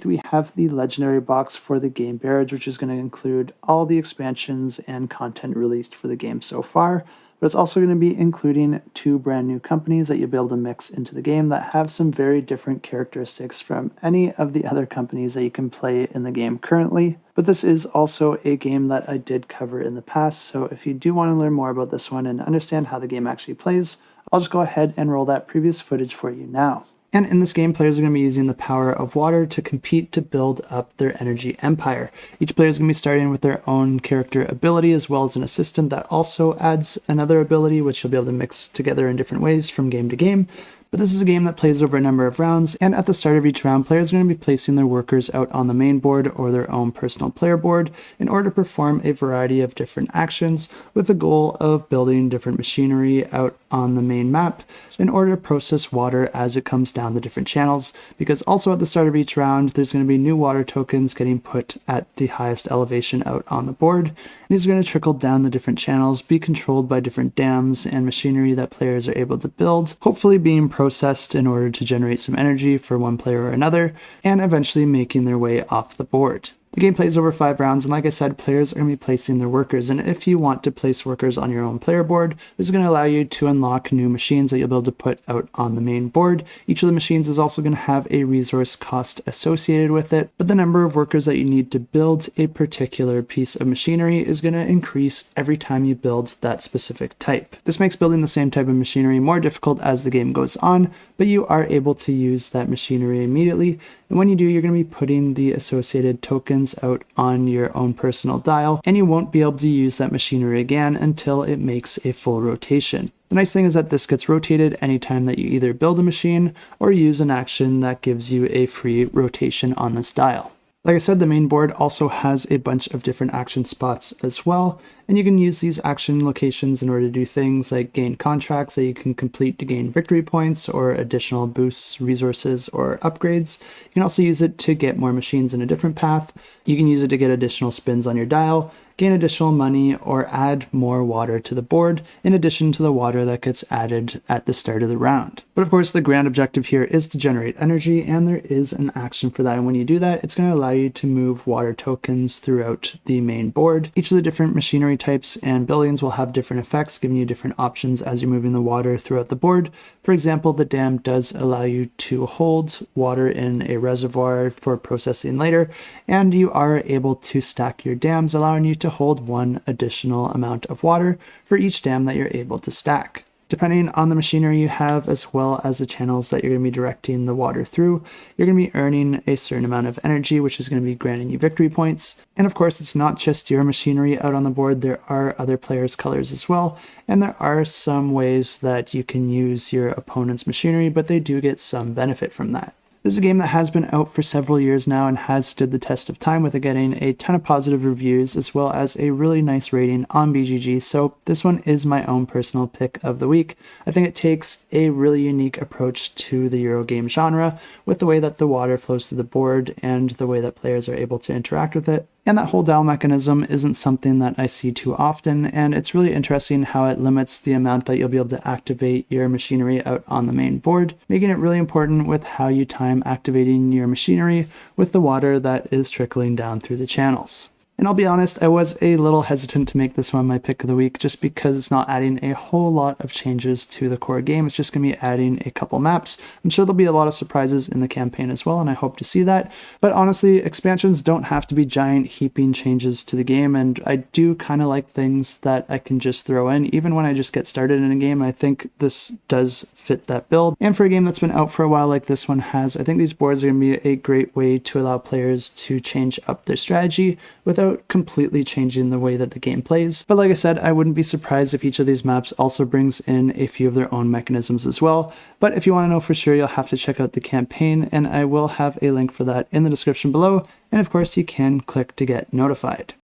We have the legendary box for the game Barrage, which is going to include all the expansions and content released for the game so far. But it's also going to be including 2 brand new companies that you'll be able to mix into the game that have some very different characteristics from any of the other companies that you can play in the game currently. But this is also a game that I did cover in the past, so if you do want to learn more about this one and understand how the game actually plays, I'll just go ahead and roll that previous footage for you now. And in this game, players are going to be using the power of water to compete to build up their energy empire. Each player is going to be starting with their own character ability as well as an assistant that also adds another ability, which you'll be able to mix together in different ways from game to game. But this is a game that plays over a number of rounds, and at the start of each round, players are going to be placing their workers out on the main board or their own personal player board in order to perform a variety of different actions with the goal of building different machinery out on the main map in order to process water as it comes down the different channels, because also at the start of each round, there's going to be new water tokens getting put at the highest elevation out on the board. And these are going to trickle down the different channels, be controlled by different dams and machinery that players are able to build, hopefully being processed in order to generate some energy for one player or another, and eventually making their way off the board. The game plays over 5 rounds, and like I said, players are going to be placing their workers, and if you want to place workers on your own player board, this is going to allow you to unlock new machines that you'll be able to put out on the main board. Each of the machines is also going to have a resource cost associated with it, but the number of workers that you need to build a particular piece of machinery is going to increase every time you build that specific type. This makes building the same type of machinery more difficult as the game goes on, but you are able to use that machinery immediately, and when you do, you're going to be putting the associated tokens out on your own personal dial, and you won't be able to use that machinery again until it makes a full rotation. The nice thing is that this gets rotated anytime that you either build a machine or use an action that gives you a free rotation on this dial. Like I said, the main board also has a bunch of different action spots as well, and you can use these action locations in order to do things like gain contracts that you can complete to gain victory points or additional boosts, resources, or upgrades. You can also use it to get more machines in a different path. You can use it to get additional spins on your dial, gain additional money, or add more water to the board, in addition to the water that gets added at the start of the round. But of course, the grand objective here is to generate energy, and there is an action for that. And when you do that, it's going to allow you to move water tokens throughout the main board. Each of the different machinery types and buildings will have different effects, giving you different options as you're moving the water throughout the board. For example, the dam does allow you to hold water in a reservoir for processing later, and you are able to stack your dams, allowing you to hold 1 additional amount of water for each dam that you're able to stack. Depending on the machinery you have, as well as the channels that you're going to be directing the water through, you're going to be earning a certain amount of energy, which is going to be granting you victory points. And of course, it's not just your machinery out on the board, there are other players' colors as well, and there are some ways that you can use your opponent's machinery, but they do get some benefit from that. This is a game that has been out for several years now and has stood the test of time, with it getting a ton of positive reviews as well as a really nice rating on BGG, so this one is my own personal pick of the week. I think it takes a really unique approach to the Eurogame genre with the way that the water flows through the board and the way that players are able to interact with it. And that whole dial mechanism isn't something that I see too often, and it's really interesting how it limits the amount that you'll be able to activate your machinery out on the main board, making it really important with how you time activating your machinery with the water that is trickling down through the channels. And I'll be honest, I was a little hesitant to make this one my pick of the week just because it's not adding a whole lot of changes to the core game. It's just going to be adding a couple maps. I'm sure there'll be a lot of surprises in the campaign as well, and I hope to see that. But honestly, expansions don't have to be giant heaping changes to the game, and I do kind of like things that I can just throw in. Even when I just get started in a game, I think this does fit that build. And for a game that's been out for a while like this one has, I think these boards are going to be a great way to allow players to change up their strategy without completely changing the way that the game plays. But like I said, I wouldn't be surprised if each of these maps also brings in a few of their own mechanisms as well. But if you want to know for sure, you'll have to check out the campaign, and I will have a link for that in the description below. And of course, you can click to get notified.